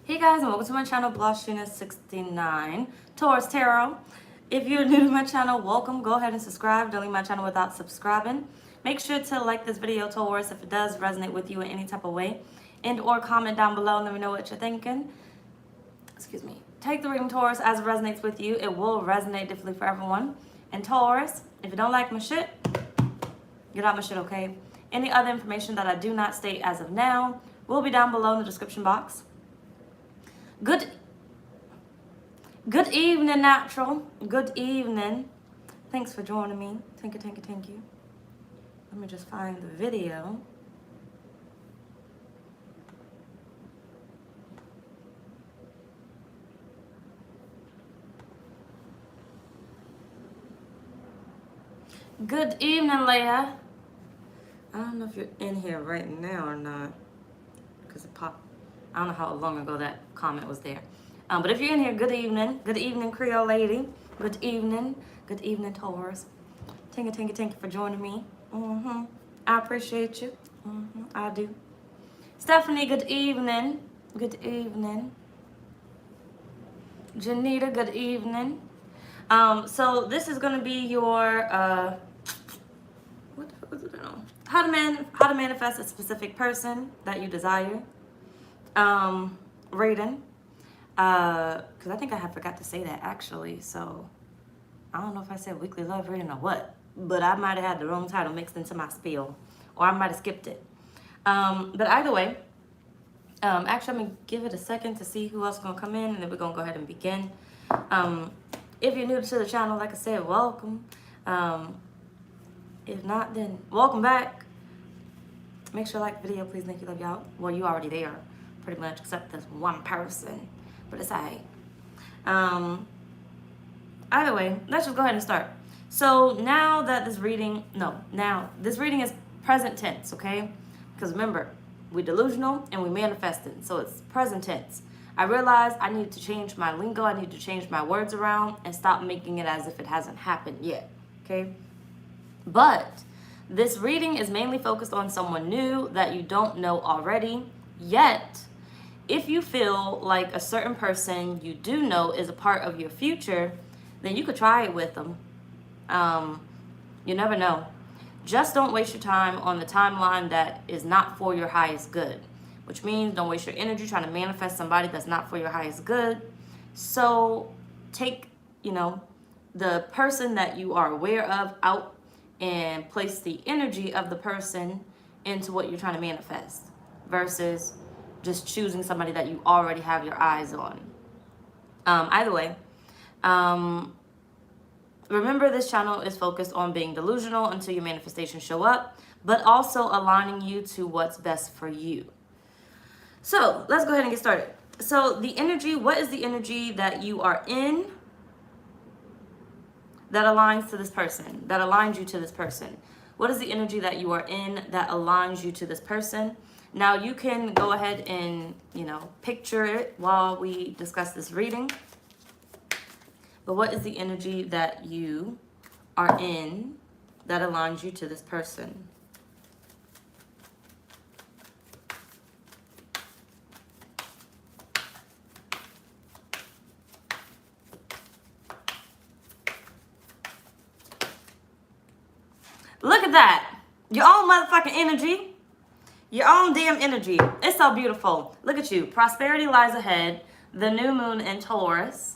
Hey guys, and welcome to my channel, blahscrystalsale Taurus Tarot. If you're new to my channel, welcome. Go ahead and subscribe. Don't leave my channel without subscribing. Make sure to like this video, Taurus, if it does resonate with you in any type of way, and or comment down below and let me know what you're thinking. Excuse me. Take the reading, Taurus, as it resonates with you. It will resonate differently for everyone. And Taurus, if you don't like my shit, get out my shit, okay? Any other information that I do not state as of now will be down below in the description box. Good evening, Natural. Good evening. Thanks for joining me. Thank you. Let me just find the video. Good evening, Leia. I don't know if you're in here right now or not, because it popped. I don't know how long ago that comment was there. But if you're in here, good evening. Good evening, Creole lady. Good evening, Taurus. Thank you for joining me. I appreciate you. I do. Stephanie, good evening. Good evening. Janita, good evening. So this is gonna be your what was it? How to manifest a specific person that you desire. Reading. Because I think I forgot to say that actually. So I don't know if I said weekly love reading or what, but I might have had the wrong title mixed into my spiel, or I might have skipped it. But either way, actually I'm gonna give it a second to see who else is gonna come in, and then we're gonna go ahead and begin. If you're new to the channel, like I said, welcome. If not, then welcome back. Make sure to like the video, please. Thank you, love y'all. Well, you already there, pretty much, except this one person, but it's alright. Either way, let's just go ahead and start. So now that this reading, this reading is present tense, okay? Because remember, we're delusional and we manifesting, so it's present tense. I realized I need to change my lingo, I need to change my words around and stop making it as if it hasn't happened yet, okay? But this reading is mainly focused on someone new that you don't know already, yet if you feel like a certain person you do know is a part of your future, then you could try it with them. You never know. Just don't waste your time on the timeline that is not for your highest good, which means don't waste your energy trying to manifest somebody that's not for your highest good. So take, the person that you are aware of out and place the energy of the person into what you're trying to manifest versus just choosing somebody that you already have your eyes on. Either way, remember this channel is focused on being delusional until your manifestations show up, but also aligning you to what's best for you. So let's go ahead and get started. So the energy, what is the energy that you are in that aligns to this person, that aligns you to this person? What is the energy that you are in that aligns you to this person? Now you can go ahead and, picture it while we discuss this reading. But what is the energy that you are in that aligns you to this person? Look at that. Your own motherfucking energy. Your own damn energy. It's so beautiful. Look at you. Prosperity lies ahead. The new moon in Taurus.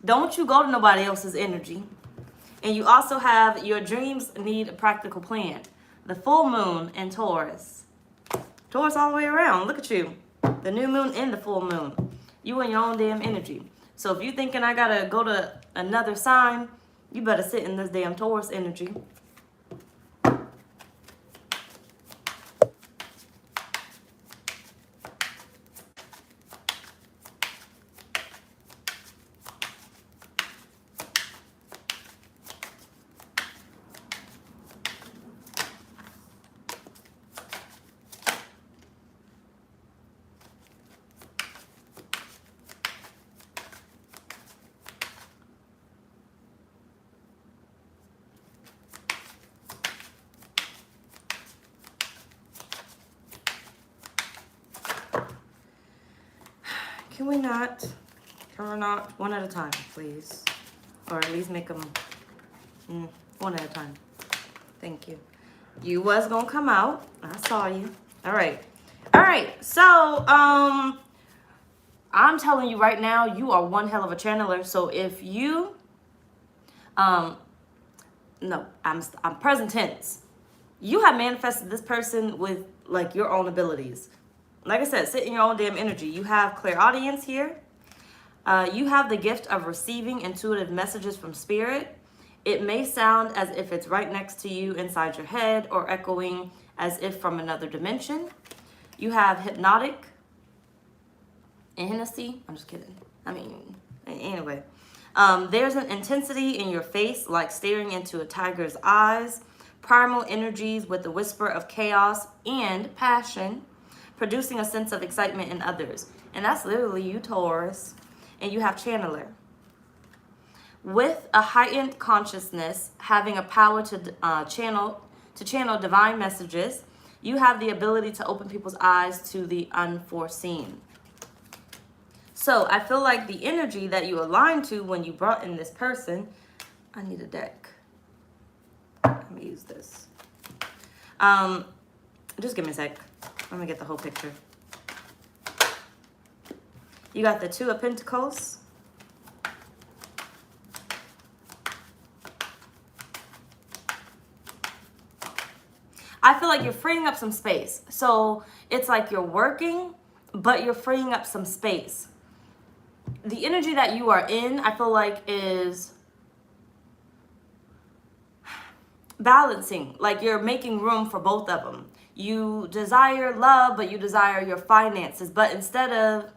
Don't you go to nobody else's energy. And you also have your dreams need a practical plan. The full moon in Taurus. Taurus all the way around. Look at you. The new moon and the full moon. You in your own damn energy. So if you thinking I gotta go to another sign, you better sit in this damn Taurus energy. Can we not? Can we not? One at a time, please. Or at least make them one at a time. Thank you. You was gonna come out. I saw you. All right. All right. So, I'm telling you right now, you are one hell of a channeler. So if you, no, I'm present tense. You have manifested this person with like your own abilities. Like I said, sit in your own damn energy. You have clairaudience here. You have the gift of receiving intuitive messages from spirit. It may sound as if it's right next to you inside your head or echoing as if from another dimension. You have hypnotic and Hennessy. I'm just kidding. I mean, anyway. There's an intensity in your face like staring into a tiger's eyes. Primal energies with the whisper of chaos and passion, producing a sense of excitement in others. And that's literally you, Taurus. And you have channeler. With a heightened consciousness, having a power to channel divine messages, you have the ability to open people's eyes to the unforeseen. So I feel like the energy that you aligned to when you brought in this person, I need a deck. Let me use this. Just give me a sec. Let me get the whole picture. You got the Two of Pentacles. I feel like you're freeing up some space. So it's like you're working, but you're freeing up some space. The energy that you are in, I feel like, is balancing. Like you're making room for both of them. You desire love, but you desire your finances. But instead of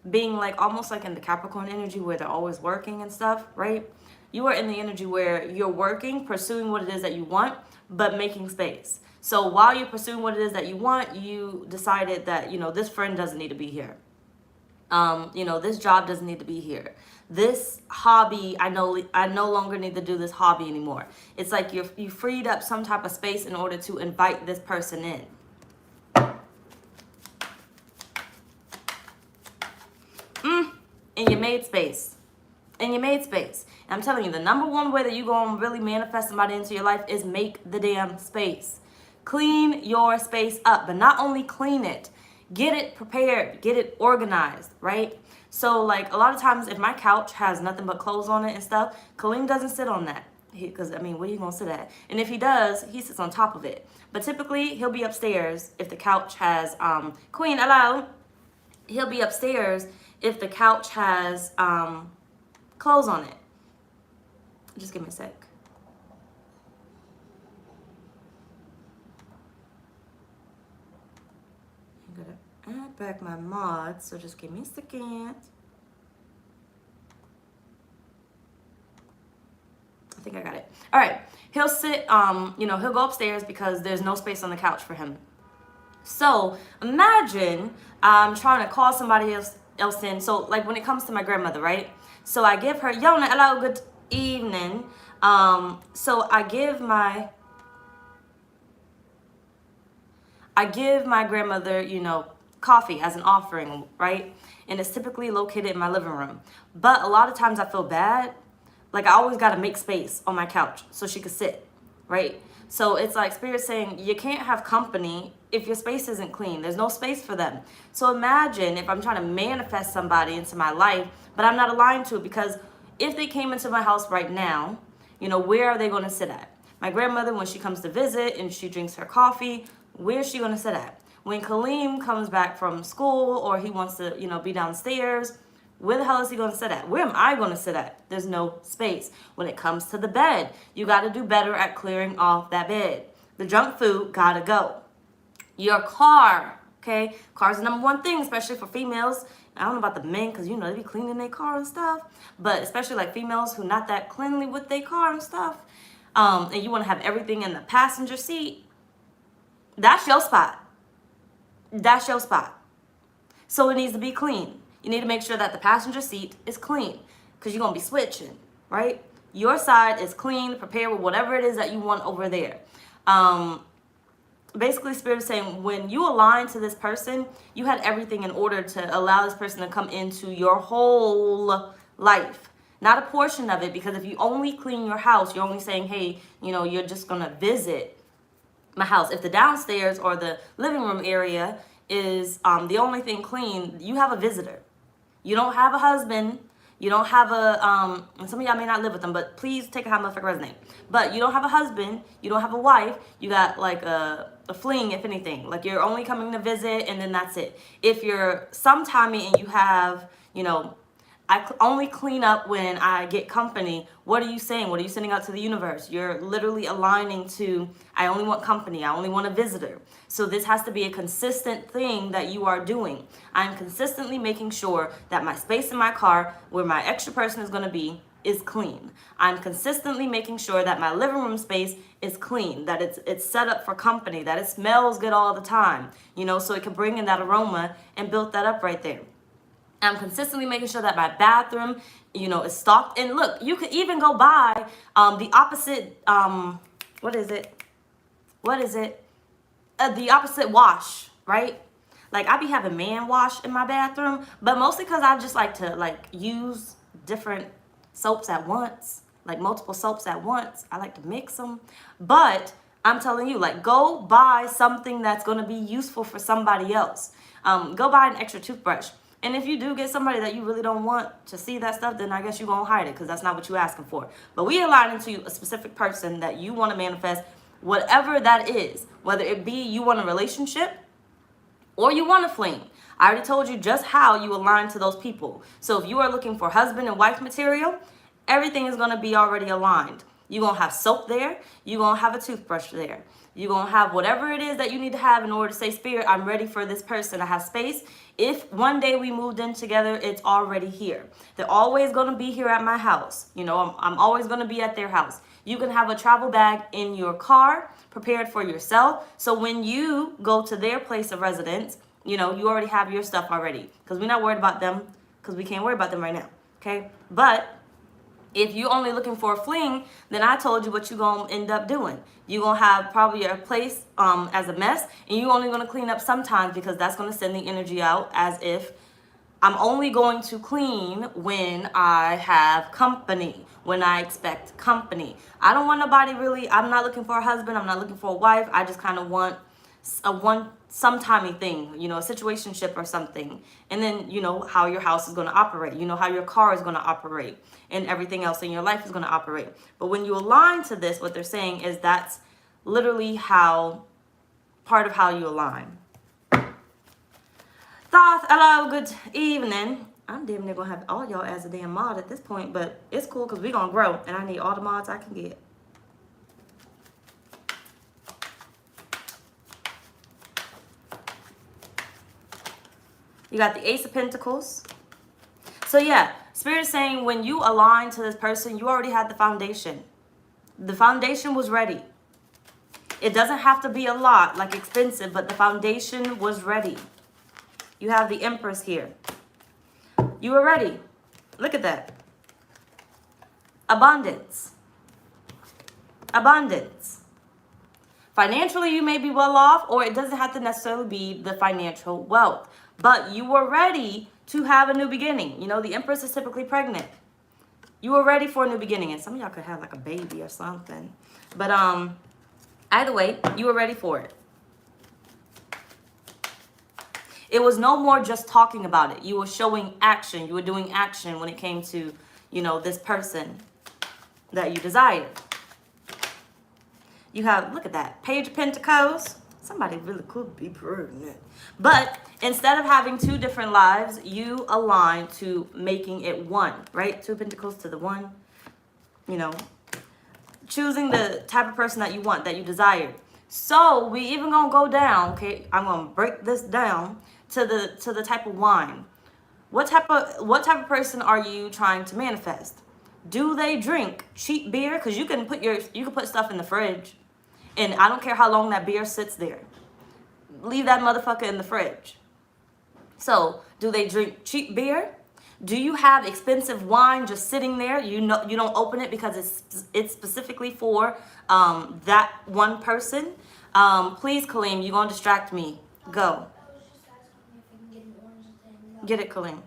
being like almost like in the Capricorn energy where they're always working and stuff, right? You are in the energy where you're working, pursuing what it is that you want, but making space. So while you're pursuing what it is that you want, you decided that, this friend doesn't need to be here. This job doesn't need to be here. This hobby, I no longer need to do this hobby anymore. It's like you freed up some type of space in order to invite this person in. And you made space. And I'm telling you, the number one way that you're going to really manifest somebody into your life is make the damn space. Clean your space up, but not only clean it, get it prepared, get it organized, right? So like a lot of times if my couch has nothing but clothes on it and stuff, Kaleem doesn't sit on that. Because, where are you going to sit at? And if he does, he sits on top of it. But typically, he'll be upstairs if the couch has, Queen, hello. He'll be upstairs if the couch has clothes on it. Just give me a sec. I'm going to add back my mods, so just give me a second. I think I got it. All right. He'll sit, he'll go upstairs because there's no space on the couch for him. So imagine trying to call somebody else in. So like when it comes to my grandmother, right? So I give her, Yona, hello, good evening. So I give my grandmother, coffee as an offering, right? And it's typically located in my living room. But a lot of times I feel bad. Like I always got to make space on my couch so she could sit, right? So it's like Spirit saying you can't have company if your space isn't clean. There's no space for them. So imagine if I'm trying to manifest somebody into my life, but I'm not aligned to it, because if they came into my house right now, where are they going to sit at? My grandmother, when she comes to visit and she drinks her coffee, where's she going to sit at? When Kaleem comes back from school or he wants to, be downstairs, where the hell is he going to sit at? Where am I going to sit at? There's no space. When it comes to the bed, you got to do better at clearing off that bed. The junk food got to go. Your car, okay? Car's the number one thing, especially for females. I don't know about the men because, they be cleaning their car and stuff. But especially like females who not that cleanly with their car and stuff. And you want to have everything in the passenger seat. That's your spot. That's your spot. So it needs to be clean. You need to make sure that the passenger seat is clean because you're going to be switching, right? Your side is clean, prepared with whatever it is that you want over there. basically Spirit is saying when you align to this person, you had everything in order to allow this person to come into your whole life. Not a portion of it, because if you only clean your house, you're only saying, hey, you know, you're just going to visit my house. If the downstairs or the living room area is the only thing clean, you have a visitor. You don't have a husband. You don't have a, and some of y'all may not live with them, but please take a how motherfucker resonate. But you don't have a husband. You don't have a wife. You got like a fling, if anything. Like you're only coming to visit and then that's it. If you're sometimey and you have, you know, I only clean up when I get company. What are you saying? What are you sending out to the universe? You're literally aligning to, I only want company. I only want a visitor. So this has to be a consistent thing that you are doing. I'm consistently making sure that my space in my car, where my extra person is going to be, is clean. I'm consistently making sure that my living room space is clean, that it's set up for company, that it smells good all the time, you know, so it can bring in that aroma and build that up right there. I'm consistently making sure that my bathroom, you know, is stocked. And look, you could even go buy the opposite, what is it? The opposite wash, right? Like I be having man wash in my bathroom, but mostly because I just like to like use different soaps at once, like multiple soaps at once. I like to mix them. But I'm telling you, like, go buy something that's going to be useful for somebody else. Go buy an extra toothbrush. And if you do get somebody that you really don't want to see that stuff, then I guess you're going to hide it because that's not what you're asking for. But we align into a specific person that you want to manifest, whatever that is, whether it be you want a relationship or you want a fling. I already told you just how you align to those people. So if you are looking for husband and wife material, everything is going to be already aligned. You're going to have soap there. You're going to have a toothbrush there. You're going to have whatever it is that you need to have in order to say, Spirit, I'm ready for this person. I have space. If one day we moved in together, it's already here. They're always going to be here at my house. You know, I'm always going to be at their house. You can have a travel bag in your car prepared for yourself. So when you go to their place of residence, you know, you already have your stuff already. Because we're not worried about them, because we can't worry about them right now. Okay? But if you're only looking for a fling, then I told you what you're going to end up doing. You're going to have probably your place as a mess, and you're only going to clean up sometimes because that's going to send the energy out as if I'm only going to clean when I have company, when I expect company. I don't want nobody really, I'm not looking for a husband, I'm not looking for a wife. I just kind of want a sometimey thing, you know, a situationship or something. And then, you know, how your house is going to operate. You know, how your car is going to operate. And everything else in your life is going to operate. But when you align to this, what they're saying is that's literally how, part of how you align. Thoughts, hello, good evening. I'm damn near going to have all y'all as a damn mod at this point. But it's cool because we're going to grow. And I need all the mods I can get. You got the Ace of Pentacles. So yeah, Spirit is saying when you align to this person, you already had the foundation. The foundation was ready. It doesn't have to be a lot, like expensive, but the foundation was ready. You have the Empress here. You were ready. Look at that. Abundance. Abundance. Financially, you may be well off, or it doesn't have to necessarily be the financial wealth. But you were ready to have a new beginning. You know, the Empress is typically pregnant. You were ready for a new beginning. And some of y'all could have like a baby or something. But either way, you were ready for it. It was no more just talking about it. You were showing action. You were doing action when it came to, you know, this person that you desired. You have, look at that, Page of Pentacles. Somebody really could be pregnant. But instead of having two different lives, you align to making it one, right? Two of Pentacles to the one, you know, choosing the type of person that you want, that you desire. So we even gonna go down, okay? I'm gonna break this down to the type of wine. What type of person are you trying to manifest? Do they drink cheap beer? Because you can put stuff in the fridge. And I don't care how long that beer sits there. Leave that motherfucker in the fridge. So, do they drink cheap beer? Do you have expensive wine just sitting there? You know, you don't open it because it's specifically for that one person. Please, Kaleem, you're gonna distract me. Go. I was just asking if I can get an orange thing. Get it, Kaleem.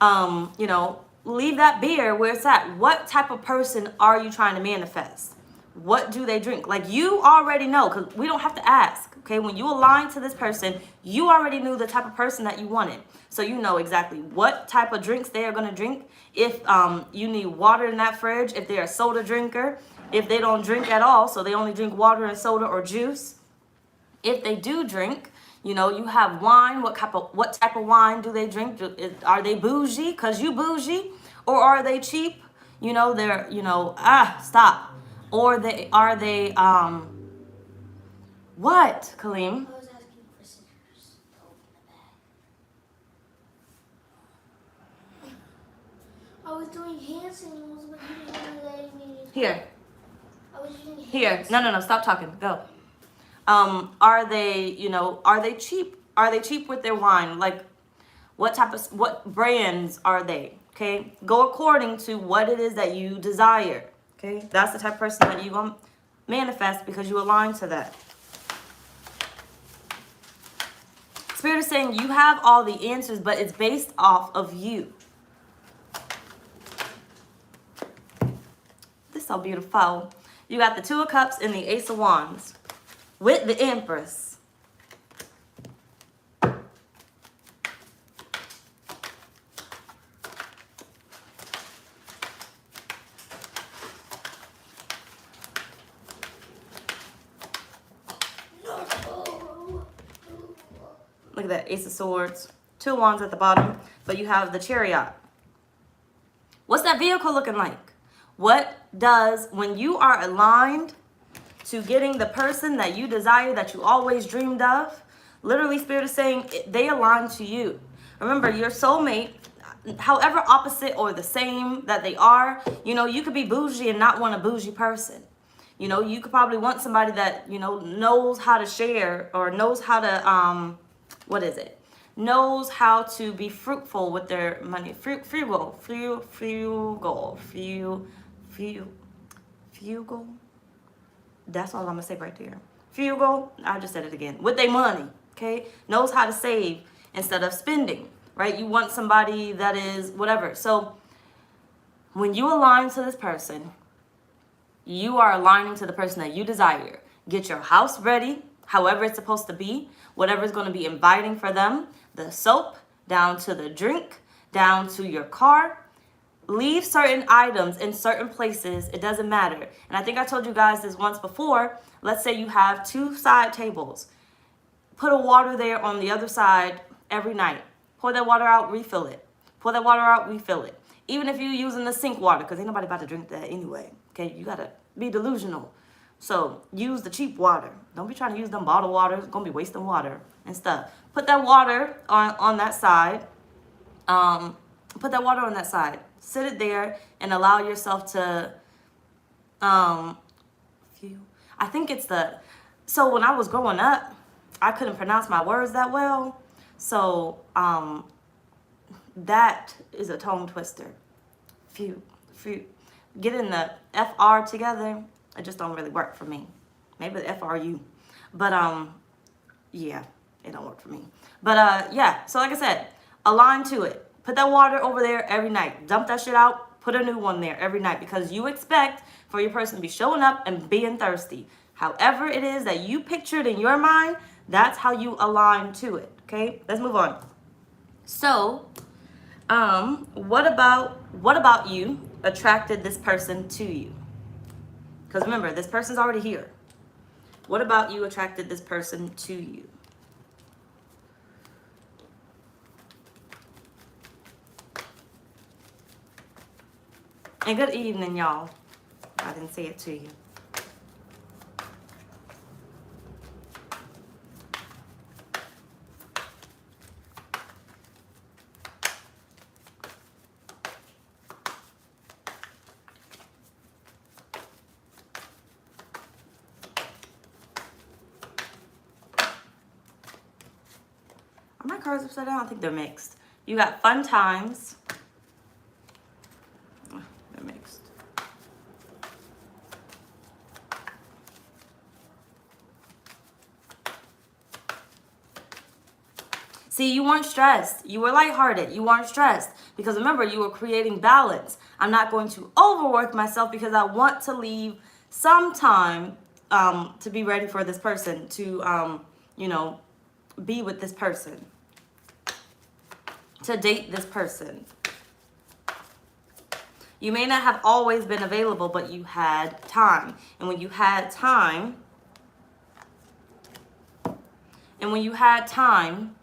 Alright. You know, leave that beer where it's at. What type of person are you trying to manifest? What do they drink? Like, you already know, because we don't have to ask, okay? When you align to this person, you already knew the type of person that you wanted. So you know exactly what type of drinks they are going to drink. If you need water in that fridge, if they're a soda drinker, if they don't drink at all, so they only drink water and soda or juice. If they do drink, you know, you have wine. What type of wine do they drink? Are they bougie? Because you bougie. Or are they cheap? You know, they're, you know, stop. Or are they, what, Kaleem? I was asking for scissors to open the bag. I was doing hand signals, but you didn't let me. Here. I was using hand Here. No, stop talking. Go. Are they, you know, are they cheap? Are they cheap with their wine? Like, what brands are they? Okay. Go according to what it is that you desire. Okay. That's the type of person that you're going to manifest because you align to that. Spirit is saying you have all the answers, but it's based off of you. This is so beautiful. You got the Two of Cups and the Ace of Wands with the Empress. Look at that, Ace of Swords. Two Wands at the bottom, but you have the Chariot. What's that vehicle looking like? What does, when you are aligned to getting the person that you desire, that you always dreamed of, literally Spirit is saying they align to you. Remember, your soulmate, however opposite or the same that they are, you know, you could be bougie and not want a bougie person. You know, you could probably want somebody that, you know, knows how to share or knows how to, knows how to be fruitful with their money. Frugal. That's all I'm gonna say right there. Frugal. I just said it again. With their money, okay? Knows how to save instead of spending, right? You want somebody that is whatever. So when you align to this person, you are aligning to the person that you desire. Get your house ready, however it's supposed to be, whatever is going to be inviting for them, the soap, down to the drink, down to your car. Leave certain items in certain places. It doesn't matter. And I think I told you guys this once before. Let's say you have 2 side tables. Put a water there on the other side every night. Pour that water out, refill it. Pour that water out, refill it. Even if you're using the sink water, because ain't nobody about to drink that anyway. Okay, you got to be delusional. So use the cheap water. Don't be trying to use them bottled water. It's going to be wasting water and stuff. Put that water on that side. Put that water on that side. Sit it there and allow yourself to, I think it's so when I was growing up, I couldn't pronounce my words that well. So, that is a tongue twister. Getting the FR together, it just don't really work for me. Maybe the FRU. But, yeah, it don't work for me. But, yeah, so like I said, align to it. Put that water over there every night. Dump that shit out. Put a new one there every night because you expect for your person to be showing up and being thirsty. However it is that you pictured in your mind, that's how you align to it. Okay, let's move on. So, what about you attracted this person to you? Because remember, this person's already here. What about you attracted this person to you? And good evening, y'all. I didn't say it to you. Are my cards upside down? I think they're mixed. You got fun times. They're mixed. See, you weren't stressed. You were lighthearted. You weren't stressed. Because remember, you were creating balance. I'm not going to overwork myself because I want to leave some time to be ready for this person, to, you know, be with this person, to date this person. You may not have always been available, but you had time. And when you had time,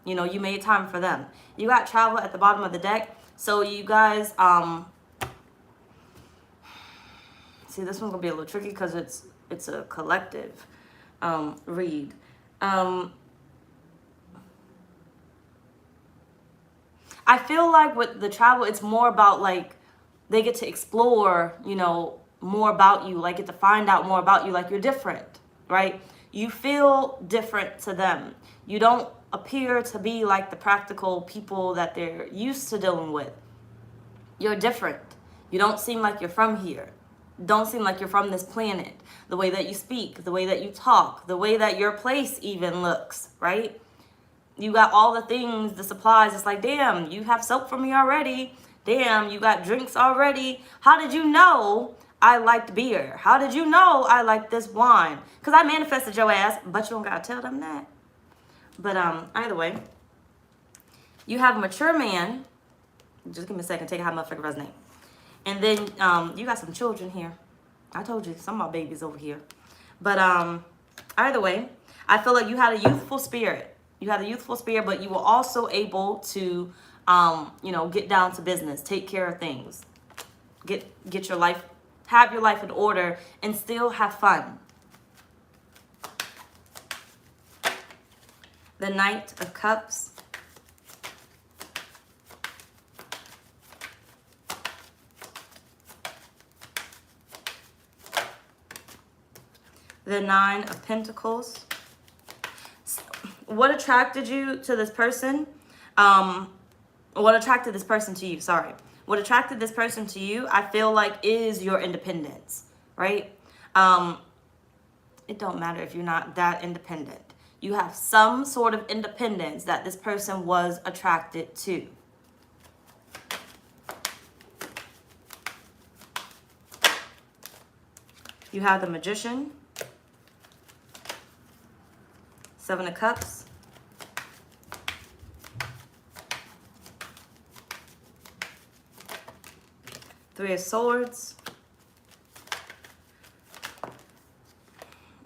you know, you made time for them. You got travel at the bottom of the deck. So you guys, see, this one's gonna be a little tricky because it's a collective read. I feel like with the travel, it's more about like they get to explore, you know, more about you, like get to find out more about you, like you're different, right? You feel different to them. You don't appear to be like the practical people that they're used to dealing with. You're different. You don't seem like you're from here. Don't seem like you're from this planet. The way that you speak, the way that you talk, the way that your place even looks, right? You got all the things, the supplies. It's like, damn, you have soap for me already. Damn, you got drinks already. How did you know I liked beer? How did you know I liked this wine? Because I manifested your ass, but you don't got to tell them that. But either way, you have a mature man. Just give me a second, take how motherfucker resonate. And then you got some children here. I told you, some of my babies over here. But either way, I feel like you had a youthful spirit. You had a youthful spirit, but you were also able to, you know, get down to business, take care of things, get your life, have your life in order, and still have fun. The Knight of Cups. The Nine of Pentacles. What attracted you to this person? What attracted this person to you? Sorry. What attracted this person to you, I feel like, is your independence, right? It don't matter if you're not that independent. You have some sort of independence that this person was attracted to. You have the Magician. Seven of Cups. Three of Swords.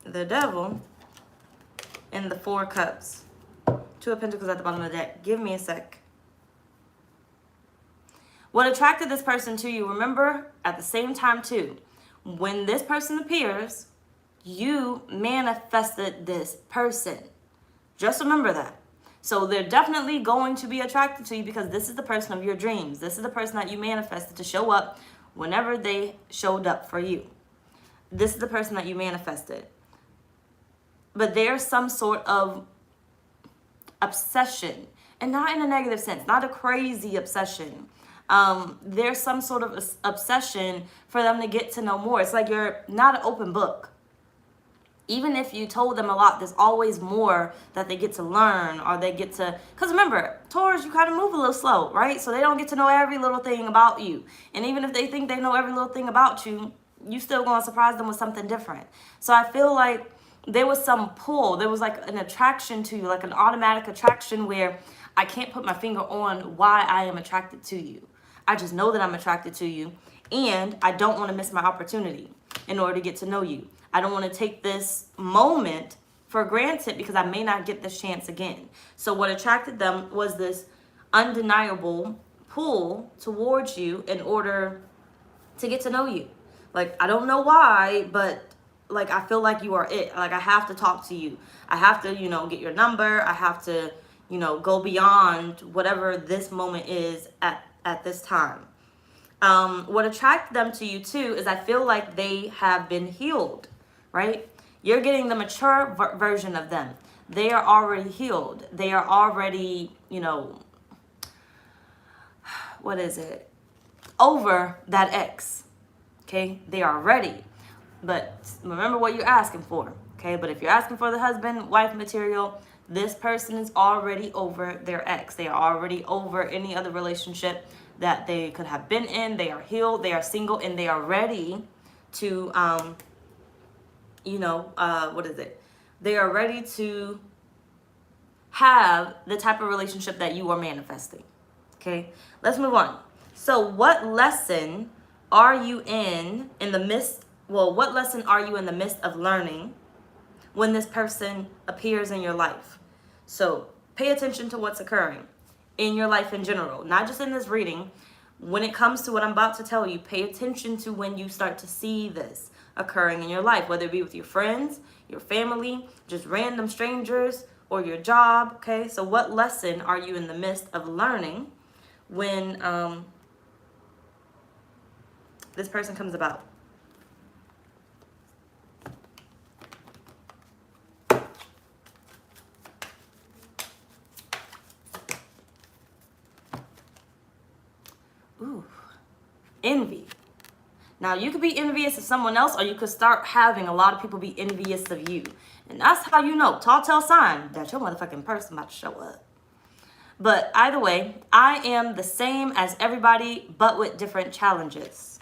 The Devil. And the Four of Cups. Two of Pentacles at the bottom of the deck. Give me a sec. What attracted this person to you, remember, at the same time too, when this person appears, you manifested this person. Just remember that. So they're definitely going to be attracted to you because this is the person of your dreams. This is the person that you manifested to show up whenever they showed up for you. This is the person that you manifested. But there's some sort of obsession, and not in a negative sense, not a crazy obsession. There's some sort of obsession for them to get to know more. It's like you're not an open book. Even if you told them a lot, there's always more that they get to learn, or they get to, because remember, Taurus, you kind of move a little slow, right? So they don't get to know every little thing about you. And even if they think they know every little thing about you, you still going to surprise them with something different. So I feel like there was some pull. There was like an attraction to you, like an automatic attraction where I can't put my finger on why I am attracted to you. I just know that I'm attracted to you, and I don't want to miss my opportunity in order to get to know you. I don't want to take this moment for granted because I may not get this chance again. So what attracted them was this undeniable pull towards you in order to get to know you. Like, I don't know why, but like, I feel like you are it. Like, I have to talk to you. I have to, you know, get your number. I have to, you know, go beyond whatever this moment is at this time. What attracted them to you too is I feel like they have been healed, right? You're getting the mature version of them. They are already healed. They are already, you know, what is it? Over that ex, okay? They are ready. But remember what you're asking for, okay? But if you're asking for the husband, wife material, This person is already over their ex. They are already over any other relationship that they could have been in. They are healed, they are single, and they are ready to, what is it? They are ready to have the type of relationship that you are manifesting. Okay, let's move on. So what lesson are you in the midst, what lesson are you in the midst of learning when this person appears in your life? So pay attention to what's occurring in your life in general, not just in this reading. When it comes to what I'm about to tell you, pay attention to when you start to see this occurring in your life, whether it be with your friends, your family, just random strangers, or your job. Okay, so what lesson are you in the midst of learning when this person comes about? Ooh, envy. Now, you could be envious of someone else, or you could start having a lot of people be envious of you. And that's how you know, tall tale sign, that your motherfucking person about to show up. But either way, I am the same as everybody, but with different challenges.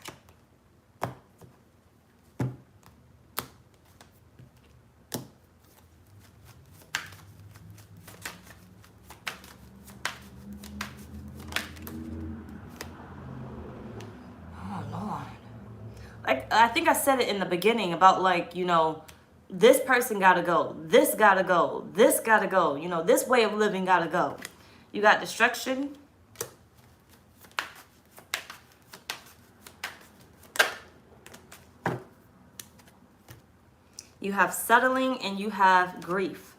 Oh, Lord. Like, I think I said it in the beginning about, like, this person gotta go. This gotta go. This gotta go. This way of living gotta go. You got destruction. You have settling, and you have grief.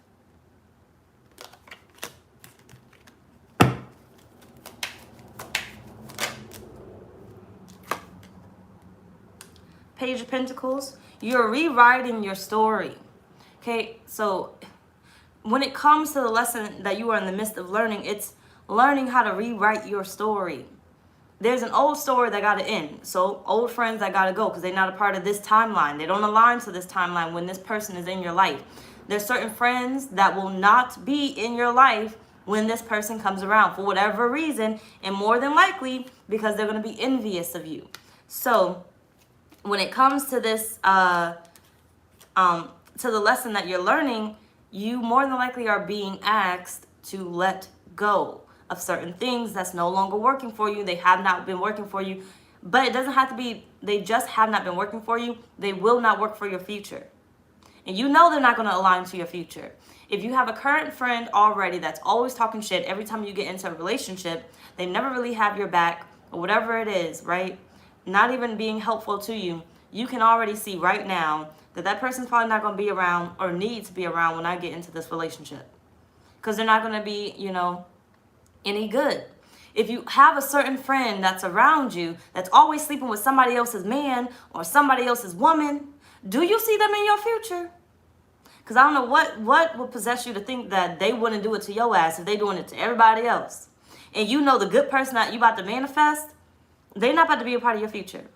Page of Pentacles. You're rewriting your story. Okay, so when it comes to the lesson that you are in the midst of learning, it's learning how to rewrite your story. There's an old story that got to end. So old friends that got to go because they're not a part of this timeline. They don't align to this timeline when this person is in your life. There's certain friends that will not be in your life when this person comes around for whatever reason, and more than likely because they're going to be envious of you. So when it comes to this, to the lesson that you're learning, you more than likely are being asked to let go of certain things that's no longer working for you. They have not been working for you, but it doesn't have to be, they just have not been working for you. They will not work for your future. And they're not going to align to your future. If you have a current friend already that's always talking shit every time you get into a relationship, they never really have your back or whatever it is, right? Not even being helpful to you. You can already see right now that that person's probably not going to be around or need to be around when I get into this relationship. Because they're not going to be, any good. If you have a certain friend that's around you that's always sleeping with somebody else's man or somebody else's woman, do you see them in your future? Because I don't know what would possess you to think that they wouldn't do it to your ass if they're doing it to everybody else. And the good person that you about to manifest, they're not about to be a part of your future.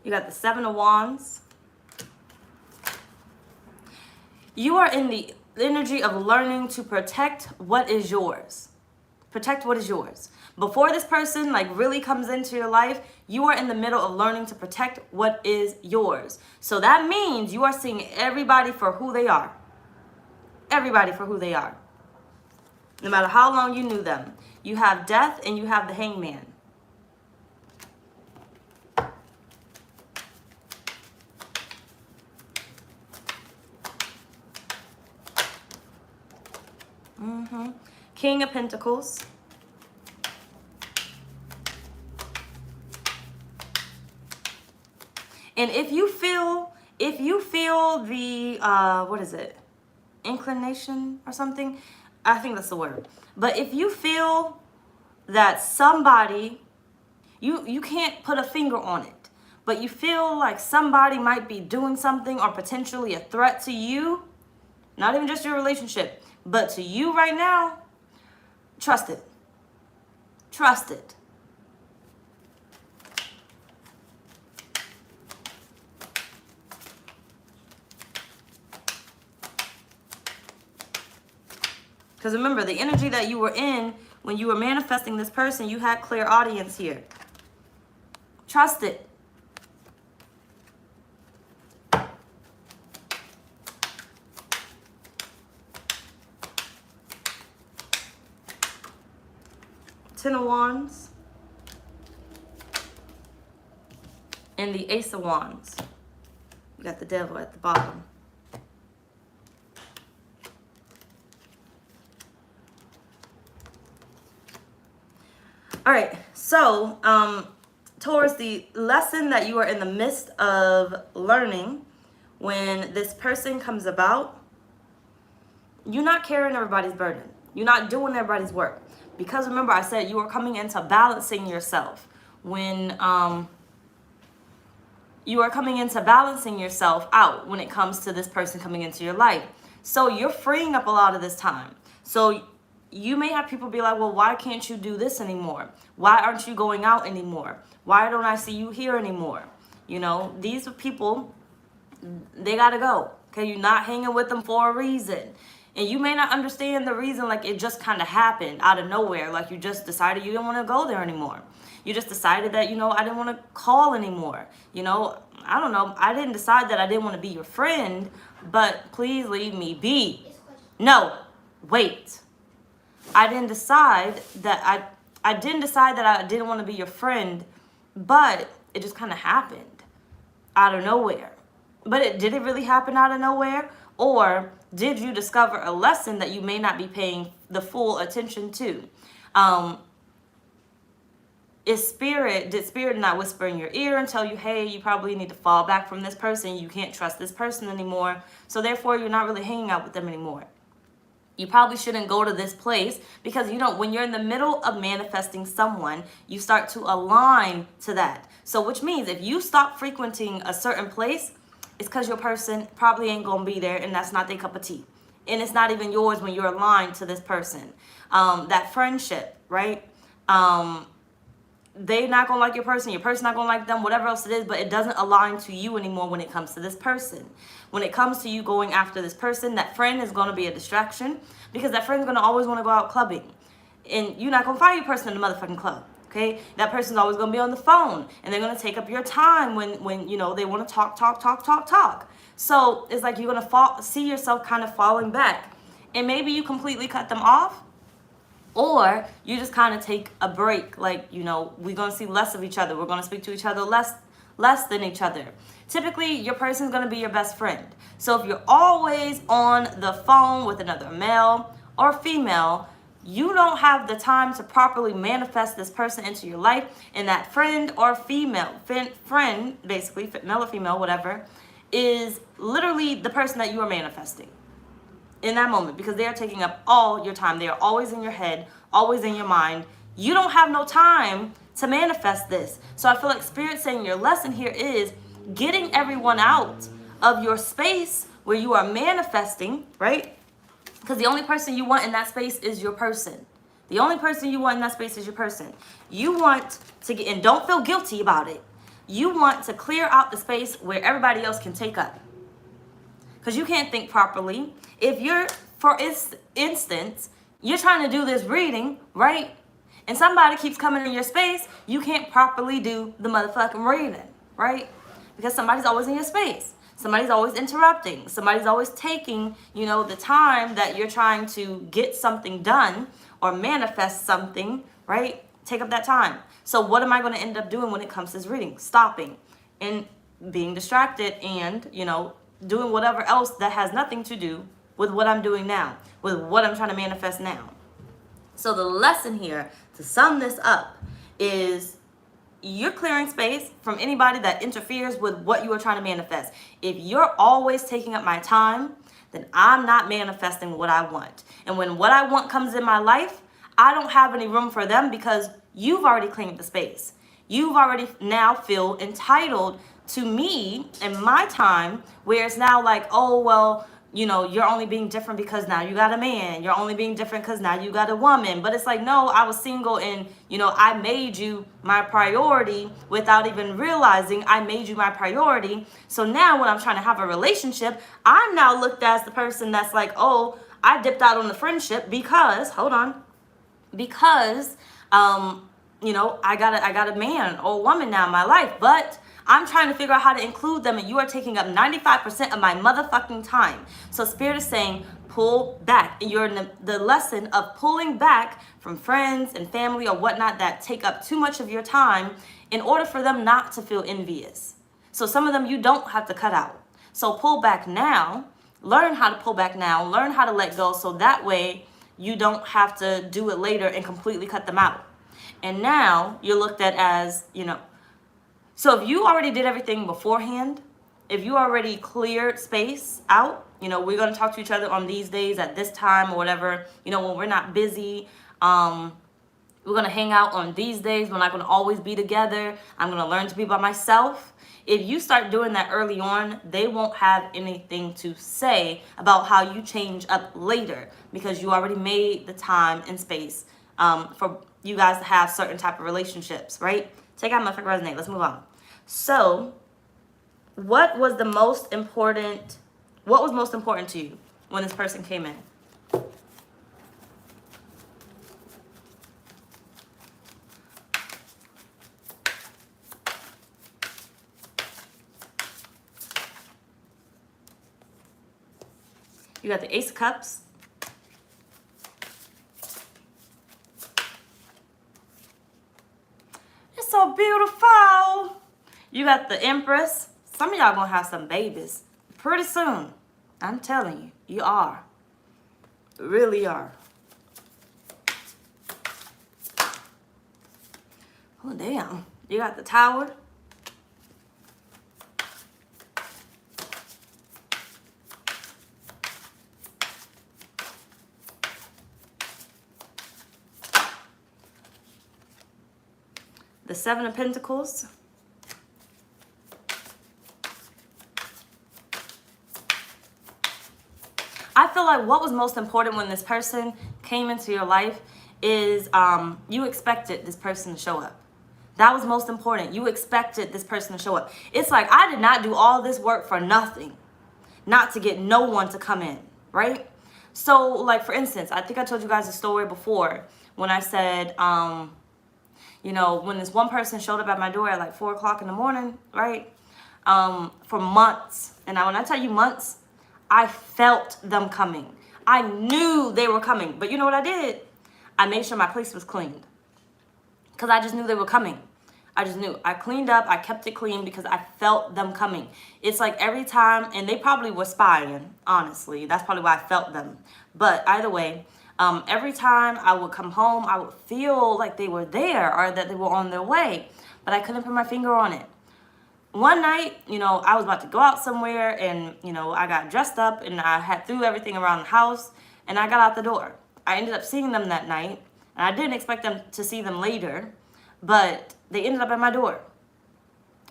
You got the Seven of Wands. You are in the energy of learning to protect what is yours. Protect what is yours. Before this person really comes into your life, you are in the middle of learning to protect what is yours. So that means you are seeing everybody for who they are. Everybody for who they are. No matter how long you knew them. You have Death and you have the Hangman. King of Pentacles. And if you feel the what is it? Inclination or something? I think that's the word. But if you feel that somebody, you can't put a finger on it, but you feel like somebody might be doing something or potentially a threat to you, not even just your relationship, But to you right now, trust it. Trust it. Because remember, the energy that you were in when you were manifesting this person, you had clear audience here. Trust it. Ten of Wands. And the Ace of Wands. You got the Devil at the bottom. All right, so Taurus, the lesson that you are in the midst of learning when this person comes about, you're not carrying everybody's burden. You're not doing everybody's work. Because remember, I said you are coming into balancing yourself. When you are coming into balancing yourself out when it comes to this person coming into your life. So you're freeing up a lot of this time. So you may have people be like, well, why can't you do this anymore? Why aren't you going out anymore? Why don't I see you here anymore? You know, these are people, they got to go. Okay, you're not hanging with them for a reason. And you may not understand the reason, like it just kind of happened out of nowhere. Like you just decided you didn't want to go there anymore. You just decided that, you know, I didn't want to call anymore. You know, I don't know. I didn't decide that I didn't want to be your friend, but please leave me be. No, wait. I didn't decide that I didn't want to be your friend, but it just kind of happened out of nowhere. But did it really happen out of nowhere? Or did you discover a lesson that you may not be paying the full attention to? Did spirit not whisper in your ear and tell you, hey, you probably need to fall back from this person. You can't trust this person anymore. So therefore, you're not really hanging out with them anymore. You probably shouldn't go to this place because, you know, when you're in the middle of manifesting someone, you start to align to that. So which means if you stop frequenting a certain place, it's because your person probably ain't going to be there and that's not their cup of tea. And it's not even yours when you're aligned to this person. That friendship, right? They not going to like your person not going to like them, whatever else it is, but it doesn't align to you anymore when it comes to this person. When it comes to you going after this person, that friend is going to be a distraction because that friend's going to always want to go out clubbing. And you're not going to find your person in the motherfucking club, okay? That person's always going to be on the phone and they're going to take up your time when you know, they want to talk. So it's like you're going to see yourself kind of falling back. And maybe you completely cut them off. Or you just kind of take a break, like, you know, we're going to see less of each other. We're going to speak to each other less than each other. Typically, your person's going to be your best friend. So if you're always on the phone with another male or female, you don't have the time to properly manifest this person into your life. And that friend or female, friend, basically, male or female, whatever, is literally the person that you are manifesting in that moment, because they are taking up all your time. They are always in your head, always in your mind. You don't have no time to manifest this. So I feel like Spirit saying your lesson here is getting everyone out of your space where you are manifesting, right? Because the only person you want in that space is your person. The only person you want in that space is your person. You want to get, and don't feel guilty about it. You want to clear out the space where everybody else can take up. Because you can't think properly. If you're, for instance, you're trying to do this reading, right? And somebody keeps coming in your space, you can't properly do the motherfucking reading, right? Because somebody's always in your space. Somebody's always interrupting. Somebody's always taking, you know, the time that you're trying to get something done or manifest something, right? Take up that time. So what am I going to end up doing when it comes to this reading? Stopping and being distracted and, you know, doing whatever else that has nothing to do with what I'm doing now, with what I'm trying to manifest now. So the lesson here, to sum this up, is you're clearing space from anybody that interferes with what you are trying to manifest. If you're always taking up my time, then I'm not manifesting what I want. And when what I want comes in my life, I don't have any room for them because you've already claimed the space. You've already now feel entitled to me and my time, where it's now like, oh, well, you know, you're only being different because now you got a man. You're only being different because now you got a woman. But it's like, no, I was single and, you know, I made you my priority without even realizing I made you my priority. So now when I'm trying to have a relationship, I'm now looked at as the person that's like, oh, I dipped out on the friendship because, because, you know, I got a man or a woman now in my life, but I'm trying to figure out how to include them, and you are taking up 95% of my motherfucking time. So Spirit is saying, pull back. And you're in the lesson of pulling back from friends and family or whatnot that take up too much of your time in order for them not to feel envious. So some of them you don't have to cut out. So pull back now. Learn how to pull back now. Learn how to let go, so that way you don't have to do it later and completely cut them out. And now you're looked at as, you know, so if you already did everything beforehand, if you already cleared space out, you know, we're going to talk to each other on these days at this time or whatever, you know, when we're not busy, we're going to hang out on these days. We're not going to always be together. I'm going to learn to be by myself. If you start doing that early on, they won't have anything to say about how you change up later, because you already made the time and space for you guys to have certain type of relationships, right? Take out motherfucker resonate. Let's move on. So, what was most important to you when this person came in? You got the Ace of Cups. It's so beautiful. You got the Empress. Some of y'all gonna have some babies pretty soon. I'm telling you, you are. Really are. Oh, damn. You got the Tower. The Seven of Pentacles. I feel like what was most important when this person came into your life is you expected this person to show up. That was most important. You expected this person to show up. It's like, I did not do all this work for nothing, not to get no one to come in, right? So, like, for instance, I think I told you guys a story before when I said, you know, when this one person showed up at my door at like 4 o'clock in the morning, right? For months. And when I tell you months, I felt them coming. I knew they were coming. But you know what I did? I made sure my place was cleaned, because I just knew they were coming. I just knew. I cleaned up. I kept it clean because I felt them coming. It's like every time, and they probably were spying, honestly. That's probably why I felt them. But either way, every time I would come home, I would feel like they were there or that they were on their way. But I couldn't put my finger on it. One night, you know, I was about to go out somewhere, and, you know, I got dressed up and I had threw everything around the house, and I got out the door. I ended up seeing them that night, and I didn't expect them to see them later, but they ended up at my door.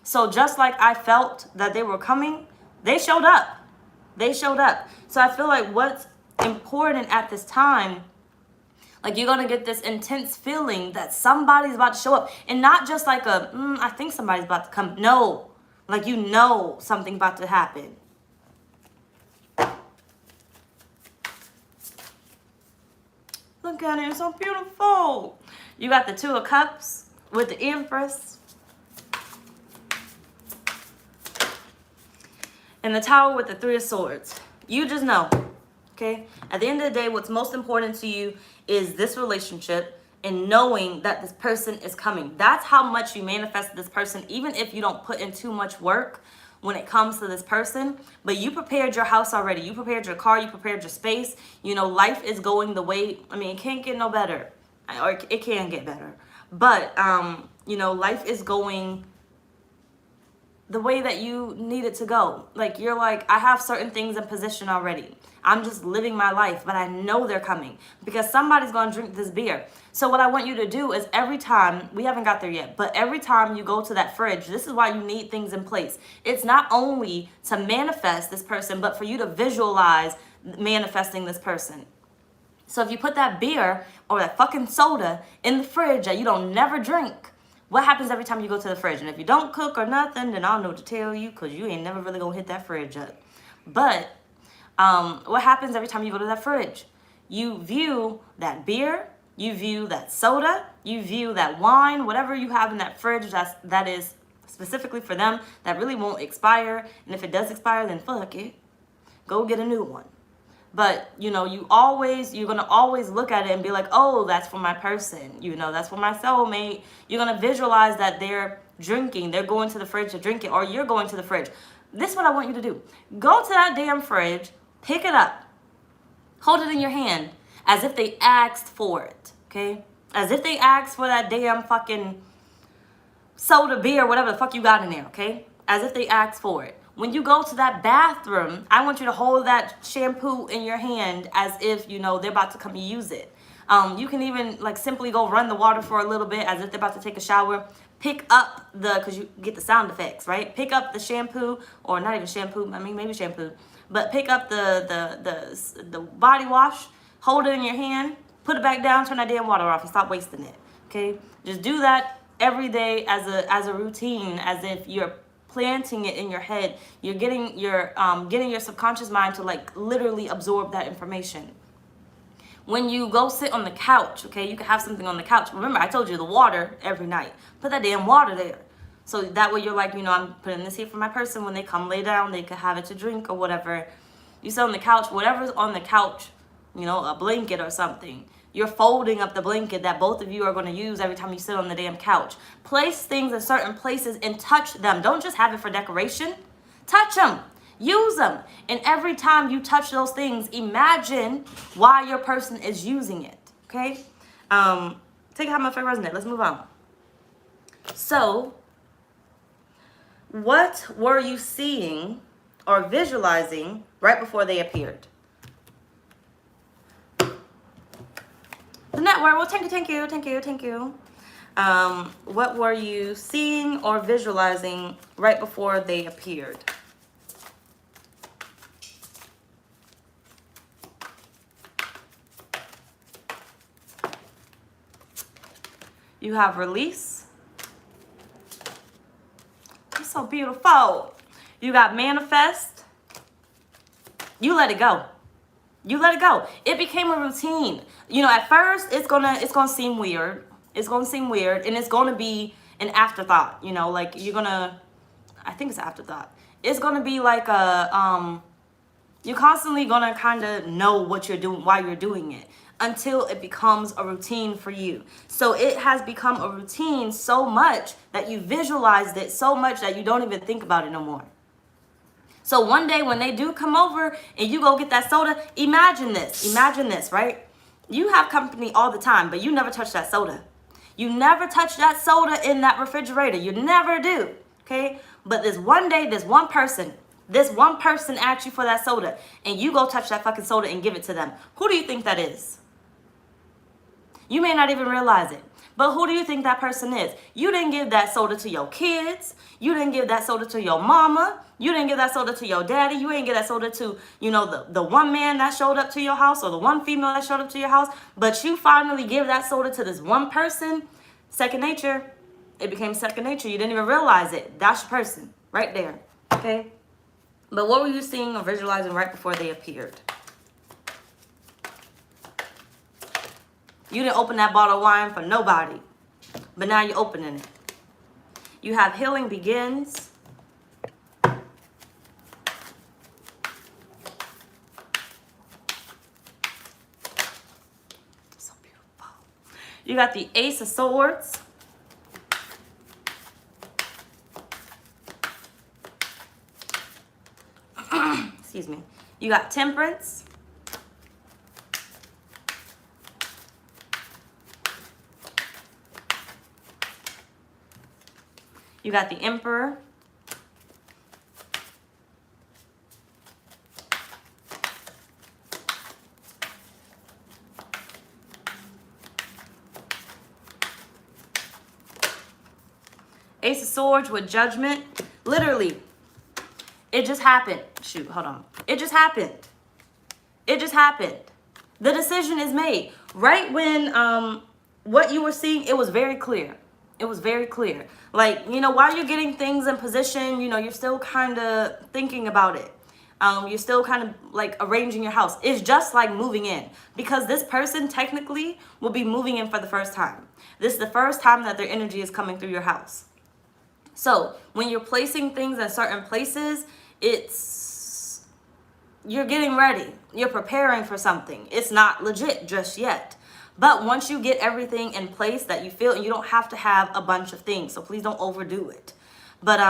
So just like I felt that they were coming, they showed up. They showed up. So I feel like what's important at this time, like, you're going to get this intense feeling that somebody's about to show up. And not just like I think somebody's about to come. No. Like, you know something's about to happen. Look at it. It's so beautiful. You got the Two of Cups with the Empress. And the Tower with the Three of Swords. You just know. Okay? At the end of the day, what's most important to you is this relationship and knowing that this person is coming. That's how much you manifest this person, even if you don't put in too much work when it comes to this person. But you prepared your house already. You prepared your car. You prepared your space. You know, life is going the way, I mean, it can't get no better. Or it can get better. But, you know, life is going the way that you need it to go. Like, you're like, I have certain things in position already. I'm just living my life, but I know they're coming because somebody's going to drink this beer. So what I want you to do is every time, we haven't got there yet, but every time you go to that fridge, this is why you need things in place. It's not only to manifest this person, but for you to visualize manifesting this person. So if you put that beer or that fucking soda in the fridge that you don't never drink, what happens every time you go to the fridge? And if you don't cook or nothing, then I don't know what to tell you because you ain't never really gonna hit that fridge up. But what happens every time you go to that fridge? You view that beer, you view that soda, you view that wine, whatever you have in that fridge that is specifically for them, that really won't expire. And if it does expire, then fuck it. Go get a new one. But, you know, you're going to always look at it and be like, oh, that's for my person. You know, that's for my soulmate. You're going to visualize that they're drinking. They're going to the fridge to drink it, or you're going to the fridge. This is what I want you to do. Go to that damn fridge, pick it up, hold it in your hand as if they asked for it, okay? As if they asked for that damn fucking soda, beer, whatever the fuck you got in there, okay? As if they asked for it. When you go to that bathroom, I want you to hold that shampoo in your hand as if, you know, they're about to come use it. You can even like simply go run the water for a little bit as if they're about to take a shower. Pick up because you get the sound effects, right? Pick up the shampoo, or not even shampoo, I mean maybe shampoo, but pick up the body wash, hold it in your hand, put it back down, turn that damn water off and stop wasting it, okay? Just do that every day as a routine, as if you're planting it in your head. You're getting your subconscious mind to like literally absorb that information. When you go sit on the couch, okay, you can have something on the couch. Remember, I told you the water every night. Put that damn water there. So that way you're like, you know, I'm putting this here for my person. When they come lay down, they could have it to drink or whatever. You sit on the couch, whatever's on the couch, you know, a blanket or something. You're folding up the blanket that both of you are going to use every time you sit on the damn couch. Place things in certain places and touch them. Don't just have it for decoration. Touch them. Use them. And every time you touch those things, imagine why your person is using it. Okay? Take it how my favorite resonate. Let's move on. So, what were you seeing or visualizing right before they appeared? The network. Well, thank you. What were you seeing or visualizing right before they appeared? You have release. You're so beautiful. You got manifest. You let it go. You let it go. It became a routine. You know, at first it's gonna seem weird. It's gonna seem weird, and it's gonna be an afterthought. You know, like I think it's an afterthought. It's gonna be like you're constantly gonna kind of know what you're doing, why you're doing it, until it becomes a routine for you. So it has become a routine so much that you visualized it so much that you don't even think about it no more. So one day when they do come over and you go get that soda, imagine this, right? You have company all the time, but you never touch that soda. You never touch that soda in that refrigerator. You never do, okay? But this one day, this one person asks you for that soda, and you go touch that fucking soda and give it to them. Who do you think that is? You may not even realize it. But who do you think that person is? You didn't give that soda to your kids. You didn't give that soda to your mama. You didn't give that soda to your daddy. You didn't give that soda to, you know, the one man that showed up to your house or the one female that showed up to your house. But you finally give that soda to this one person. Second nature. It became second nature. You didn't even realize it. That's your person right there. Okay? But what were you seeing or visualizing right before they appeared? You didn't open that bottle of wine for nobody, but now you're opening it. You have healing begins. So beautiful. You got the Ace of Swords. Excuse me. You got Temperance. You got the Emperor. Ace of Swords with Judgment. Literally, it just happened. Shoot, hold on. It just happened. It just happened. The decision is made. Right when what you were seeing, it was very clear. It was very clear. Like, you know, while you're getting things in position, you know, you're still kind of thinking about it. You're still kind of like arranging your house. It's just like moving in, because this person technically will be moving in for the first time. This is the first time that their energy is coming through your house. So when you're placing things in certain places, you're getting ready. You're preparing for something. It's not legit just yet. But once you get everything in place that you feel, and you don't have to have a bunch of things, so please don't overdo it. But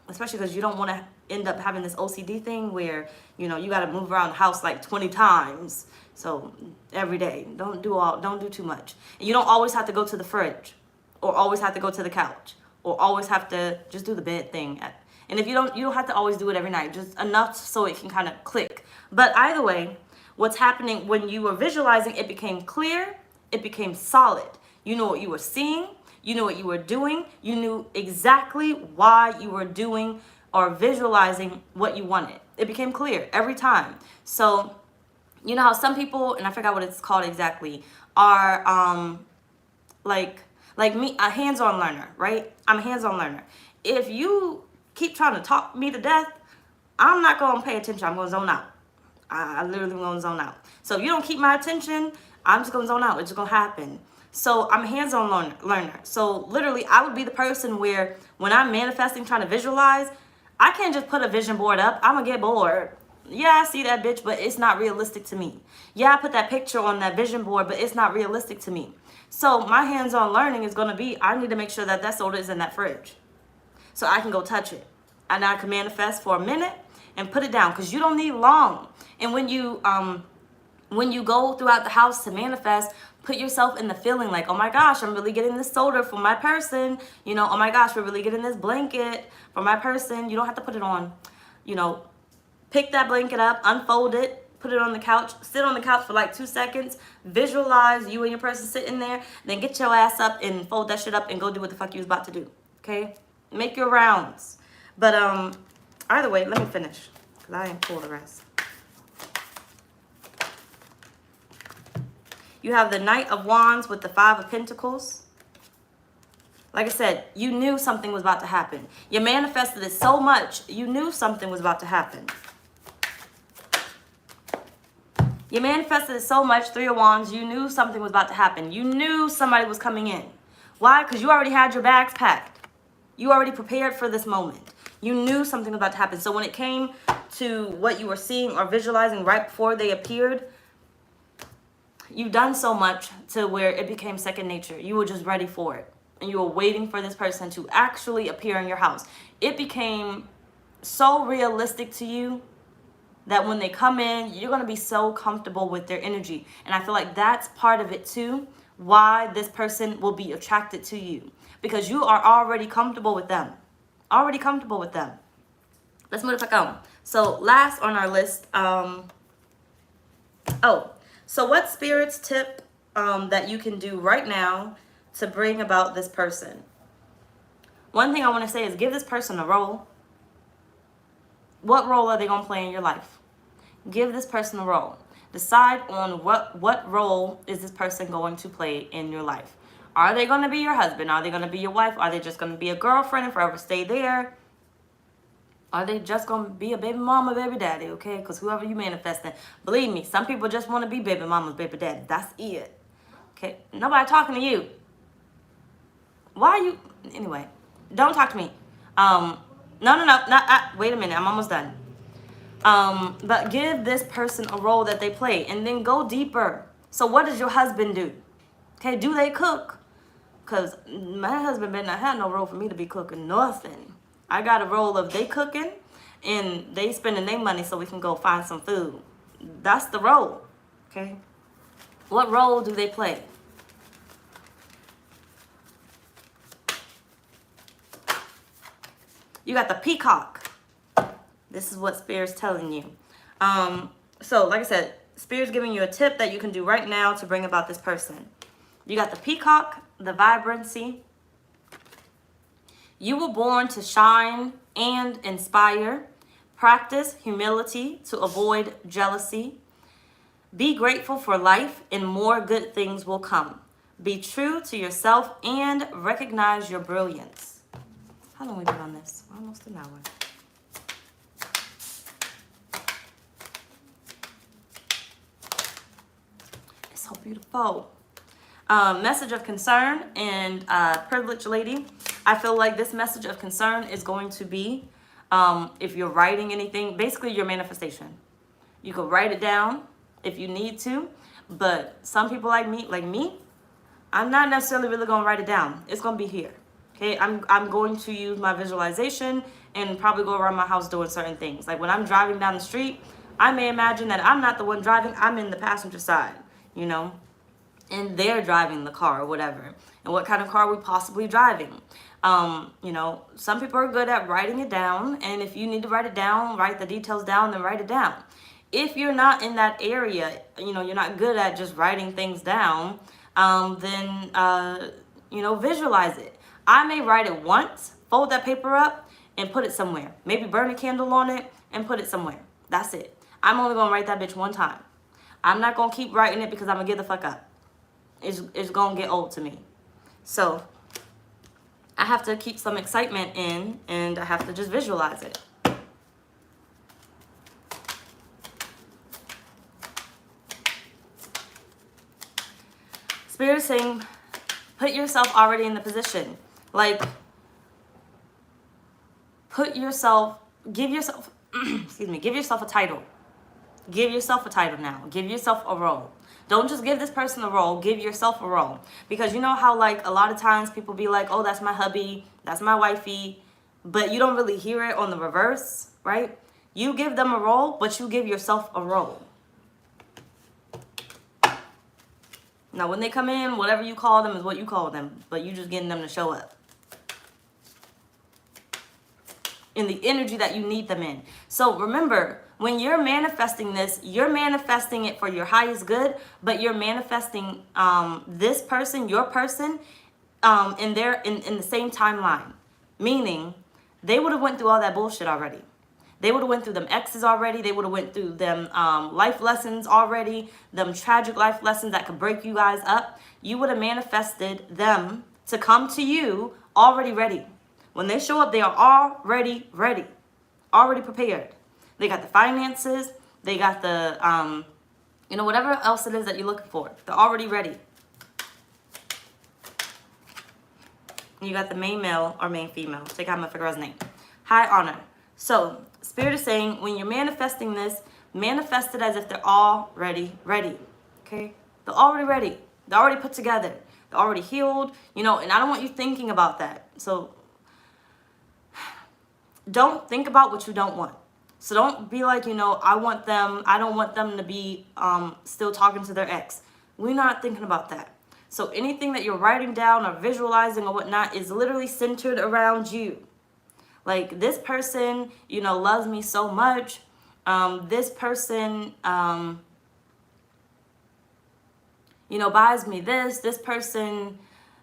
especially because you don't want to end up having this OCD thing where, you know, you got to move around the house like 20 times. So every day, don't do too much. And you don't always have to go to the fridge, or always have to go to the couch, or always have to just do the bed thing. And if you don't have to always do it every night, just enough so it can kind of click. But either way, what's happening when you were visualizing, it became clear, it became solid. You know what you were seeing, you knew what you were doing, you knew exactly why you were doing or visualizing what you wanted. It became clear every time. So, you know how some people, and I forgot what it's called exactly, are like me, a hands-on learner, right? I'm a hands-on learner. If you keep trying to talk me to death, I'm not going to pay attention. I'm going to zone out. I literally going to zone out. So if you don't keep my attention, I'm just going to zone out. It's just going to happen. So I'm a hands-on learner. So literally, I would be the person where when I'm manifesting, trying to visualize, I can't just put a vision board up. I'm going to get bored. Yeah, I see that bitch, but it's not realistic to me. Yeah, I put that picture on that vision board, but it's not realistic to me. So my hands-on learning is going to be, I need to make sure that that soda is in that fridge so I can go touch it. And I can manifest for a minute and put it down, because you don't need long. And when you go throughout the house to manifest, put yourself in the feeling like, oh my gosh, I'm really getting this soda for my person. You know, oh my gosh, we're really getting this blanket for my person. You don't have to put it on. You know, pick that blanket up, unfold it, put it on the couch, sit on the couch for like 2 seconds, visualize you and your person sitting there, then get your ass up and fold that shit up and go do what the fuck you was about to do. Okay? Make your rounds. But either way, let me finish, because I ain't pull the rest. You have the Knight of Wands with the Five of Pentacles. Like I said, you knew something was about to happen. You manifested it so much, you knew something was about to happen. You manifested it so much, Three of Wands, you knew something was about to happen. You knew somebody was coming in. Why? Because you already had your bags packed. You already prepared for this moment. You knew something was about to happen. So when it came to what you were seeing or visualizing right before they appeared, you've done so much to where it became second nature. You were just ready for it. And you were waiting for this person to actually appear in your house. It became so realistic to you that when they come in, you're going to be so comfortable with their energy. And I feel like that's part of it too, why this person will be attracted to you. Because you are already comfortable with them. Already comfortable with them. Let's move the fuck on. So last on our list, so what Spirit's tip that you can do right now to bring about this person? One thing I want to say is give this person a role. What role are they going to play in your life? Give this person a role. Decide on what role is this person going to play in your life. Are they going to be your husband? Are they going to be your wife? Are they just going to be a girlfriend and forever stay there? Are they just going to be a baby mama, baby daddy, okay? Because whoever you manifesting, believe me, some people just want to be baby mamas, baby daddy. That's it. Okay? Nobody talking to you. Why are you... Anyway, don't talk to me. No. Wait a minute. I'm almost done. But give this person a role that they play and then go deeper. So what does your husband do? Okay, do they cook? Because my husband better not have no role for me to be cooking nothing. I got a role of they cooking and they spending their money so we can go find some food. That's the role, okay? What role do they play? You got the peacock. This is what Spirit's telling you. So like I said, Spirit's giving you a tip that you can do right now to bring about this person. You got the peacock, the vibrancy. You were born to shine and inspire. Practice humility to avoid jealousy. Be grateful for life and more good things will come. Be true to yourself and recognize your brilliance. How long we been on this? Almost an hour. It's so beautiful. Message of concern and privileged lady. I feel like this message of concern is going to be, if you're writing anything, basically your manifestation. You can write it down if you need to, but some people like me, I'm not necessarily really gonna write it down. It's gonna be here. Okay, I'm going to use my visualization and probably go around my house doing certain things. Like when I'm driving down the street, I may imagine that I'm not the one driving, I'm in the passenger side, you know, and they're driving the car or whatever. And what kind of car are we possibly driving? You know, some people are good at writing it down, and if you need to write it down, write the details down, then write it down. If you're not in that area, you know, you're not good at just writing things down, then, you know, visualize it. I may write it once, fold that paper up, and put it somewhere. Maybe burn a candle on it and put it somewhere. That's it. I'm only going to write that bitch one time. I'm not going to keep writing it because I'm going to give the fuck up. It's going to get old to me. So I have to keep some excitement in, and I have to just visualize it. Spirit is saying, put yourself already in the position. Like, give yourself, excuse me, give yourself a title. Give yourself a title now. Give yourself a role. Don't just give this person a role. Give yourself a role. Because you know how, like, a lot of times people be like, oh, that's my hubby, that's my wifey, but you don't really hear it on the reverse, right? You give them a role, but you give yourself a role. Now, when they come in, whatever you call them is what you call them, but you just getting them to show up in the energy that you need them in. So remember, when you're manifesting this, you're manifesting it for your highest good, but you're manifesting this person, your person, in the same timeline. Meaning, they would have went through all that bullshit already. They would have went through them exes already. They would have went through them life lessons already, them tragic life lessons that could break you guys up. You would have manifested them to come to you already ready. When they show up, they are already ready, already prepared. They got the finances. They got the, you know, whatever else it is that you're looking for. They're already ready. You got the main male or main female. Take out my figure out's name. High honor. So, Spirit is saying, when you're manifesting this, manifest it as if they're already ready. Okay? They're already ready. They're already put together. They're already healed. You know, and I don't want you thinking about that. So, don't think about what you don't want. So don't be like, you know, I don't want them to be still talking to their ex. We're not thinking about that. So anything that you're writing down or visualizing or whatnot is literally centered around you. Like, this person, you know, loves me so much. This person, you know, buys me this. This person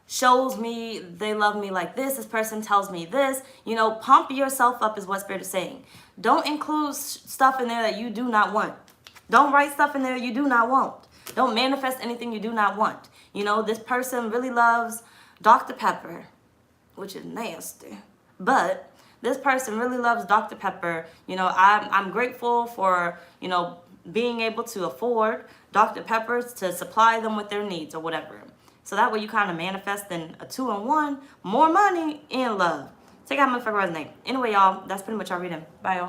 shows me they love me like this. This person tells me this. You know, pump yourself up is what Spirit is saying. Don't include stuff in there that you do not want. Don't write stuff in there you do not want. Don't manifest anything you do not want. You know, this person really loves Dr. Pepper, which is nasty. But this person really loves Dr. Pepper. You know, I'm grateful for, you know, being able to afford Dr. Peppers to supply them with their needs or whatever. So that way you kind of manifest in a 2-in-1, more money and love. Take out my figure out's name. Anyway, y'all, that's pretty much our reading. Bye, y'all.